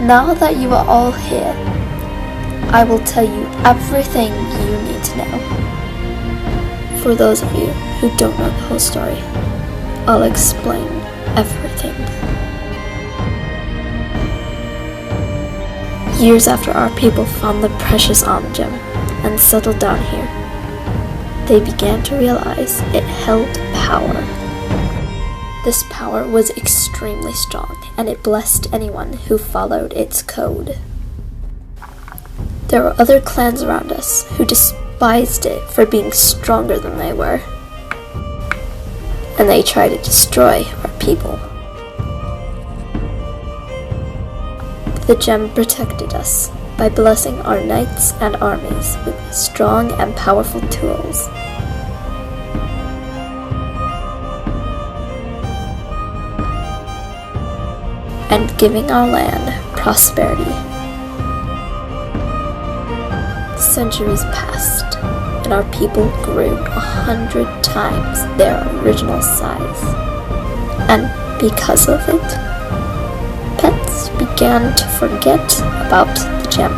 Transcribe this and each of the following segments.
Now that you are all here, I will tell you everything you need to know. For those of you who don't know the whole story, I'll explain everything. Years after our people found the precious Alm gem and settled down here, they began to realize it held power. This power was extremely strong, and it blessed anyone who followed its code. There were other clans around us who despised it for being stronger than they were, and they tried to destroy our people. The gem protected us by blessing our knights and armies with strong and powerful tools. And giving our land prosperity. Centuries passed, and our people grew 100 times their original size. And because of it, pets began to forget about the gem,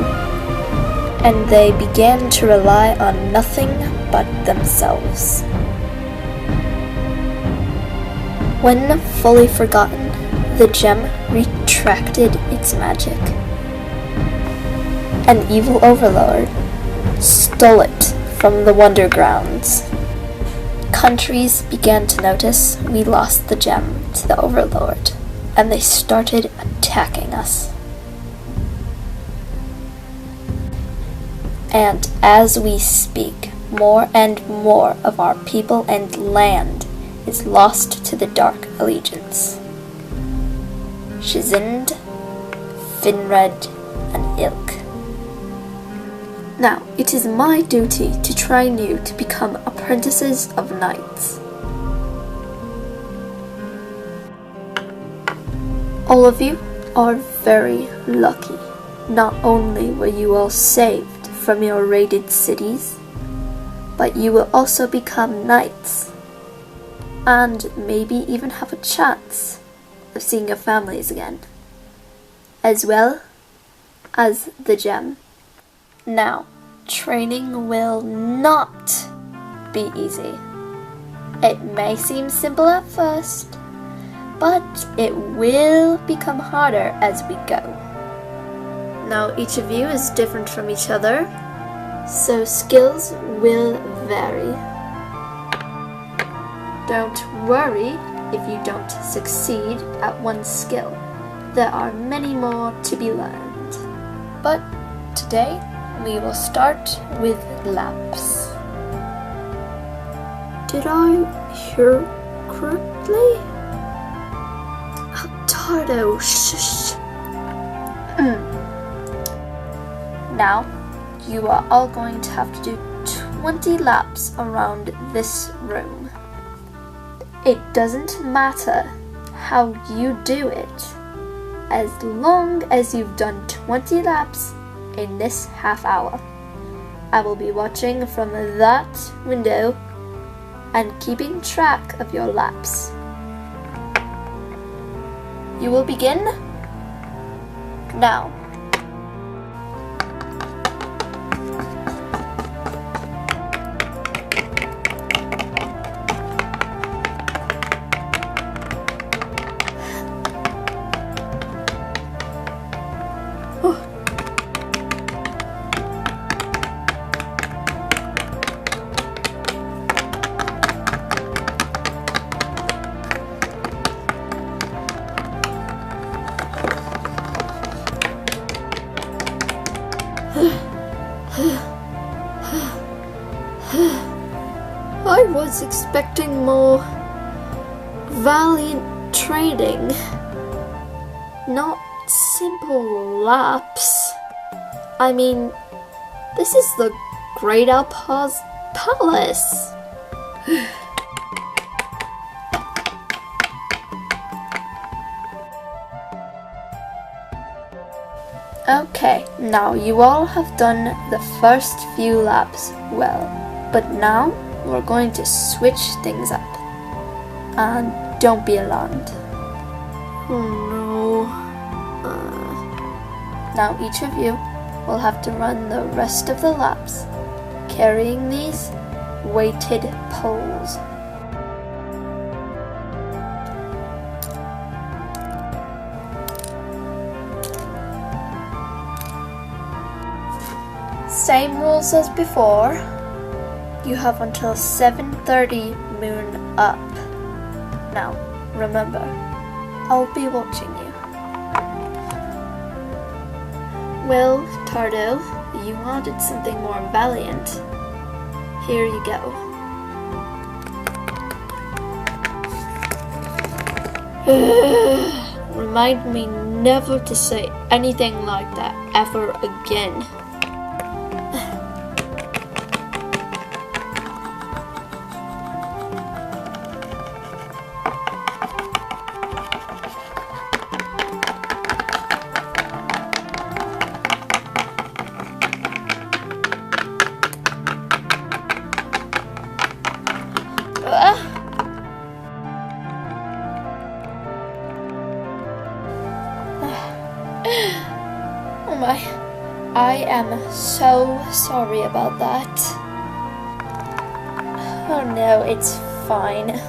and they began to rely on nothing but themselves. When fully forgotten, the gem retracted its magic. An evil overlord stole it from the Wonder Grounds. Countries began to notice we lost the gem to the overlord, and they started attacking us. And as we speak, more and more of our people and land is lost to the Dark Allegiance. Shizind, Finred, and Ilk. Now, it is my duty to train you to become apprentices of knights. All of you are very lucky. Not only were you all saved from your raided cities, but you will also become knights, and maybe even have a chance of seeing your families again, as well as the gem. Now, training will not be easy. It may seem simple at first, but it will become harder as we go. Now, each of you is different from each other, so skills will vary. Don't worry if you don't succeed at one skill. There are many more to be learned. But today, we will start with laps. Did I hear correctly? Tardo, shh. Now, you are all going to have to do 20 laps around this room. It doesn't matter how you do it, as long as you've done 20 laps in this half hour. I will be watching from that window and keeping track of your laps. You will begin now. I was expecting more valiant training, not simple laps. I mean, this is the Great Alpoz Palace. Okay, now you all have done the first few laps well, but now we're going to switch things up. And don't be alarmed. Oh no. Now each of you will have to run the rest of the laps, carrying these weighted poles. Same rules as before. You have until 7:30 moon up. Now, remember, I'll be watching you. Well, Tardo, you wanted something more valiant. Here you go. Remind me never to say anything like that ever again. Oh my, I am so sorry about that. Oh no, it's fine.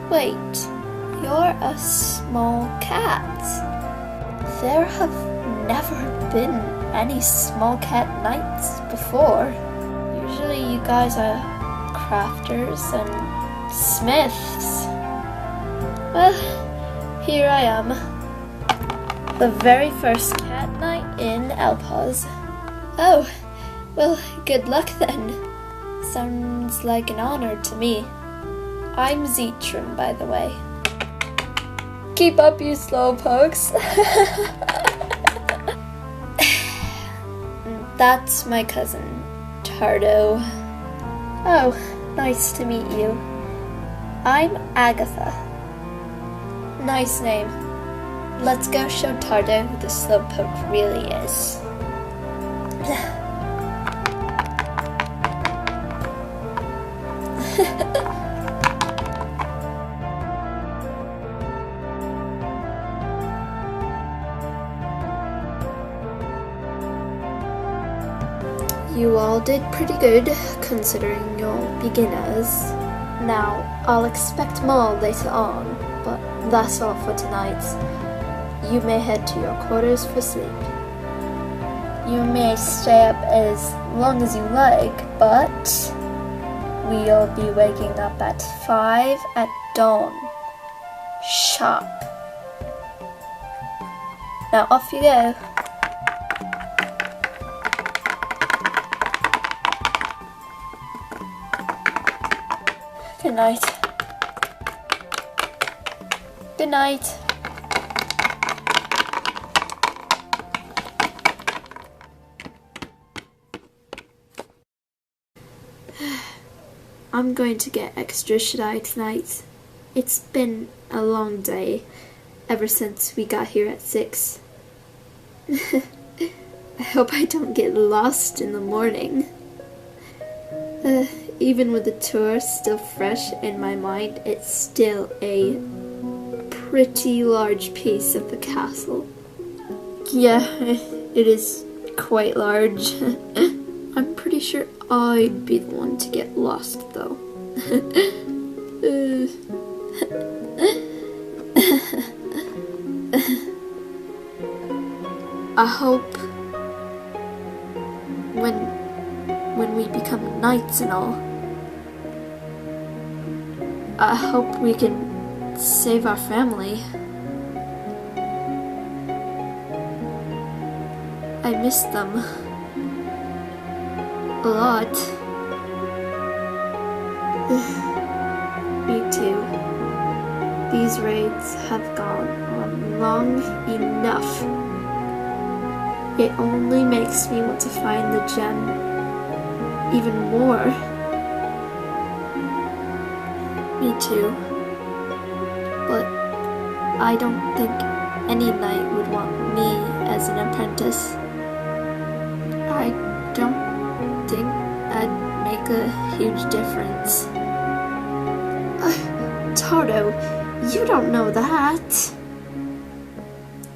Wait, you're a small cat. There have never been any small cat knights before. Usually you guys are crafters and smiths. Well, here I am. The very first cat knight in Alpoz. Oh, well, good luck then. Sounds like an honor to me. I'm Zetrim, by the way. Keep up, you slowpokes. That's my cousin, Tardo. Oh, nice to meet you. I'm Agatha. Nice name. Let's go show Tardo who the slowpoke really is. You all did pretty good, considering you're beginners. Now, I'll expect more later on, but that's all for tonight. You may head to your quarters for sleep. You may stay up as long as you like, but we'll be waking up at 5 at dawn. Sharp. Now off you go. Good night. Good night. I'm going to get extra shy tonight. It's been a long day, ever since we got here at 6. I hope I don't get lost in the morning. Even with the tour still fresh in my mind, it's still a pretty large piece of the castle. Yeah, it is quite large. I'm pretty sure I'd be the one to get lost, though. I hope when we become knights and all, I hope we can save our family. I miss them a lot. Me too. These raids have gone on long enough. It only makes me want to find the gem even more. Me too. But I don't think any knight would want me as an apprentice. I don't think I'd make a huge difference. Tardo, you don't know that.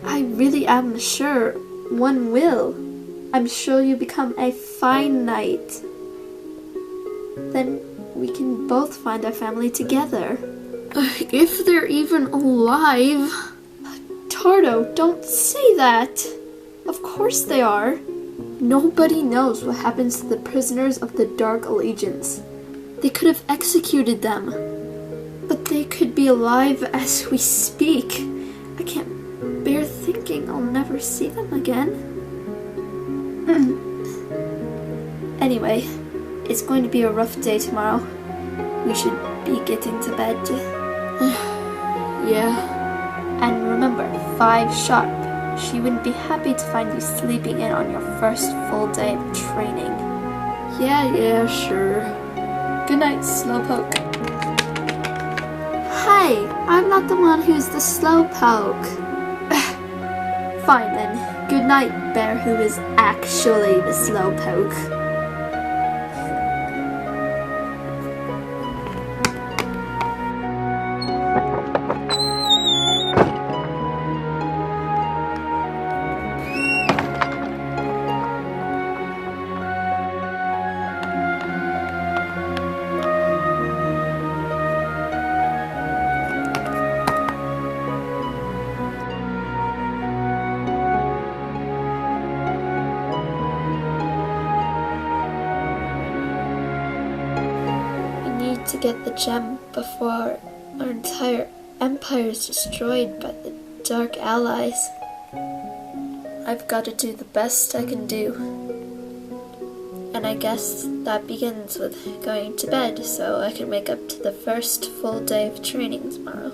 I really am sure one will. I'm sure you become a fine knight. Then we can both find our family together. If they're even alive. Tardo, don't say that. Of course they are. Nobody knows what happens to the prisoners of the Dark Allegiance. They could have executed them. But they could be alive as we speak. I can't bear thinking I'll never see them again. Anyway, it's going to be a rough day tomorrow. We should be getting to bed. Yeah. And remember, 5 sharp. She wouldn't be happy to find you sleeping in on your first full day of training. Yeah, sure. Good night, Slowpoke. Hi, I'm not the one who's the Slowpoke. Fine then. Good night, Bear, who is actually the Slowpoke. To get the gem before our entire empire is destroyed by the Dark Allies. I've got to do the best I can do. And I guess that begins with going to bed so I can wake up to the first full day of training tomorrow.